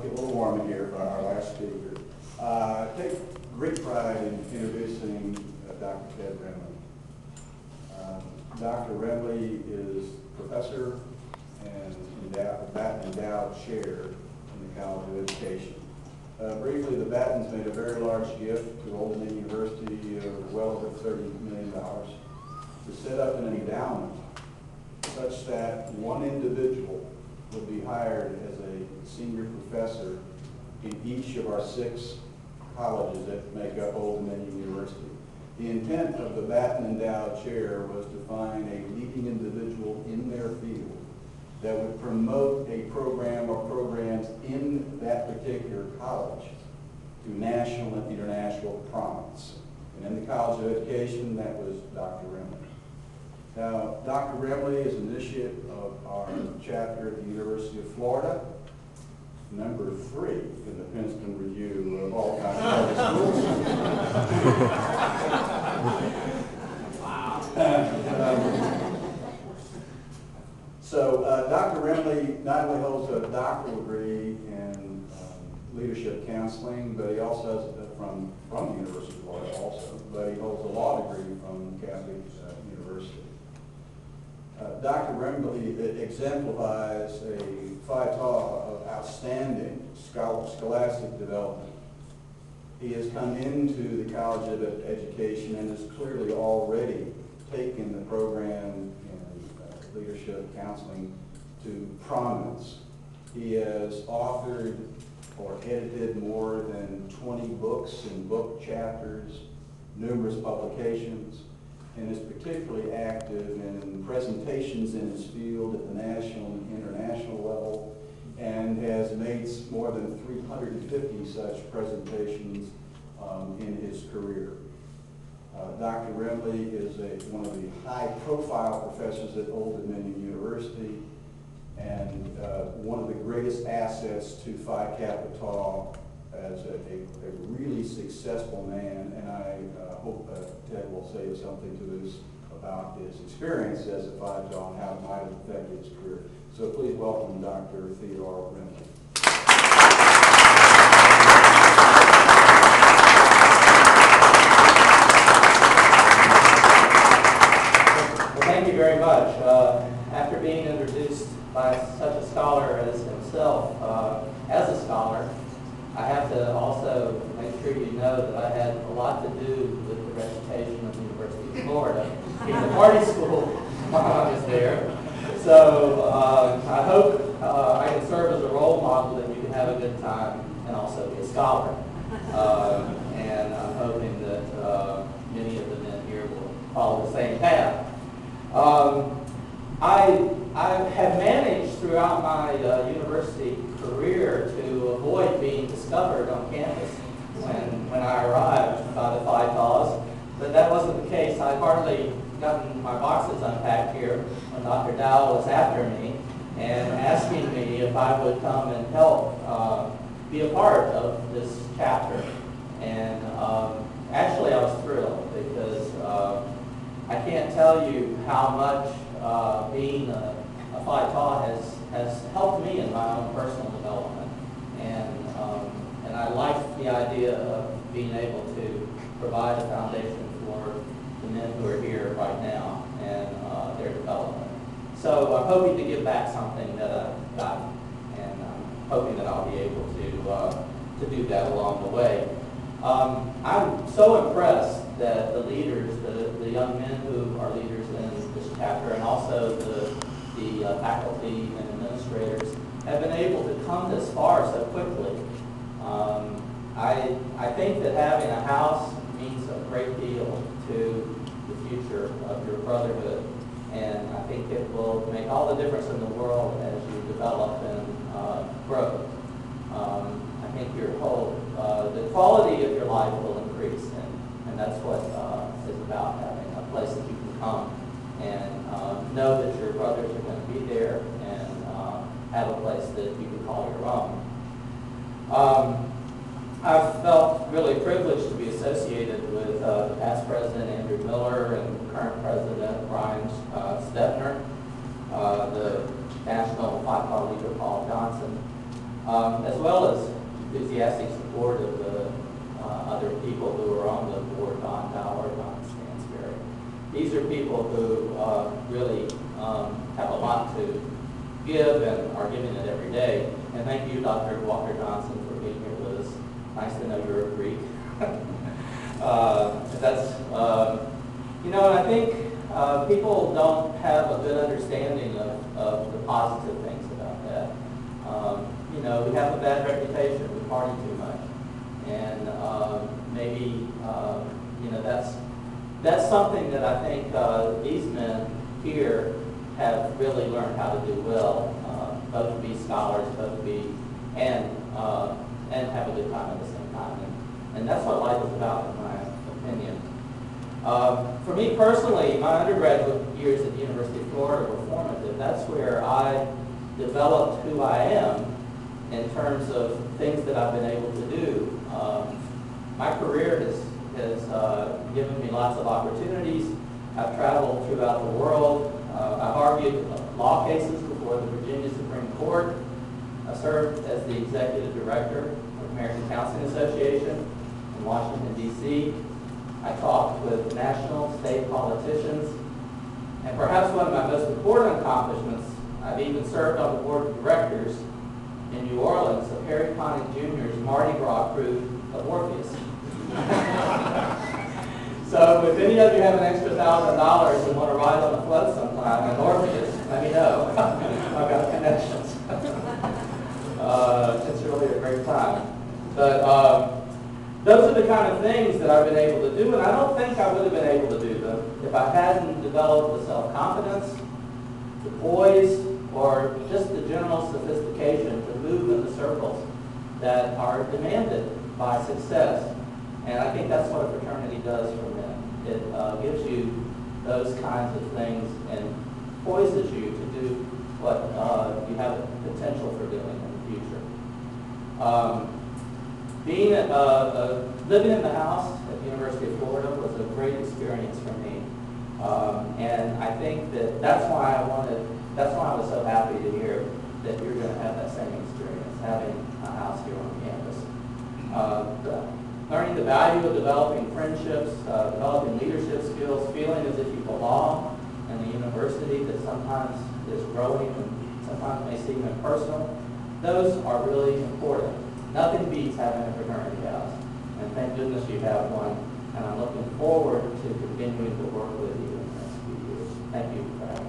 Get a little warm in here for our last speaker. I take great pride in introducing Dr. Ted Remley. Dr. Remley is professor and endowed chair in the College of Education. Briefly, the Battens made a very large gift to Old Dominion University of well over $30 million to set up an endowment such that one individual would be hired as a senior professor in each of our 6 colleges that make up Old Dominion University. The intent of the Batten Endowed Chair was to find a leading individual in their field that would promote a program or programs in that particular college to national and international prominence. And in the College of Education, that was Dr. Remley. Now, Dr. Remley is an initiate of our chapter at the University of Florida, number 3 in the Princeton Review of all kinds of schools. Dr. Remley not only holds a doctoral degree in leadership counseling, but he also has from the University of Florida also, but he holds a law degree from Catholic University. Dr. Remley exemplifies a Phi Kappa of outstanding scholastic development. He has come into the College of Education and has clearly already taken the program in leadership counseling to prominence. He has authored or edited more than 20 books and book chapters, numerous publications, and is particularly active in presentations in his field at the national and international level, and has made more than 350 such presentations in his career. Dr. Remley is one of the high-profile professors at Old Dominion University, and one of the greatest assets to Phi Kappa Tau as a really successful man, and I hope Ted will say something to us about his experience as a Phi Tau and how it might have affected his career. So please welcome Dr. Theodore Remley. Well, thank you very much. After being introduced by such a scholar as himself, as a scholar, I have to also make sure you know that I had a lot to do with the reputation of the University of Florida, being the party school while I was there. So I hope I can serve as a role model that you can have a good time and also be a scholar. And I'm hoping that many of the men here will follow the same path. I have managed throughout my university career to avoid being discovered on campus when I arrived by the Phi Taus, but that wasn't the case. I'd hardly gotten my boxes unpacked here when Dr. Dow was after me and asking me if I would come and help be a part of this chapter. And actually I was thrilled because I can't tell you how much being a Phi Tau has helped me in my own personal development, and I like the idea of being able to provide a foundation for the men who are here right now and their development. So I'm hoping to give back something that I've gotten, and I'm hoping that I'll be able to do that along the way. I'm so impressed that the leaders, the young men who are leaders in this chapter, and also the faculty and administrators have been able to come this far so quickly. I think that having a house means a great deal to the future of your brotherhood, and I think it will make all the difference in the world as you develop and grow. I think your whole, the quality of your life will increase, and that's what is about, having a place that you can come and know that your brothers are going to be there, and have a place that you can call your own. I've felt really privileged to be associated with the past president, Andrew Miller, and the current president, Brian Stepner, the national Phi Kappa leader, Paul Johnson. As well as enthusiastic support of the other people who are on the board, Don Dowler, Don Stansberry. These are people who really have a lot to give and are giving it every day. And thank you, Dr. Walker Johnson, for being here with us. Nice to know you're a Greek. You know, and I think people don't have a good understanding of the positive things about that. You know, we have a bad reputation. We party too much. And maybe, you know, that's something that I think these men here have really learned how to do well, both to be scholars, both to be, and have a good time at the same time. And that's what life is about, in my opinion. For me personally, my undergraduate years at the University of Florida were formative. That's where I developed who I am in terms of things that I've been able to do. My career has given me lots of opportunities. I've traveled throughout the world. I've argued law cases before the Virginia Supreme Court. I served as the executive director of the American Counseling Association in Washington, D.C. I talked with national, state politicians. And perhaps one of my most important accomplishments, I've even served on the board of directors in New Orleans of Harry Connick Jr.'s Mardi Gras crew of Orpheus. So if any of you have an extra $1,000 and want to ride on a float sometime in Orpheus, let me know. I've got connections. It's really a great time. But those are the kind of things that I've been able to do, and I don't think I would have been able to do them if I hadn't developed the self-confidence, the poise, or just the general sophistication to move in the circles that are demanded by success. And I think that's what a fraternity does for men. It gives you those kinds of things and poises you to do what you have the potential for doing in the future. Living in the house at the University of Florida was a great experience for me. And I think that's why I was so happy to hear that you're going to have that same experience, having a house here on campus. Learning the value of developing friendships, developing leadership skills, feeling as if you belong in the university that sometimes is growing and sometimes may seem impersonal. Those are really important. Nothing beats having a fraternity house. And thank goodness you have one. And I'm looking forward to continuing to work with you in the next few years. Thank you for having me.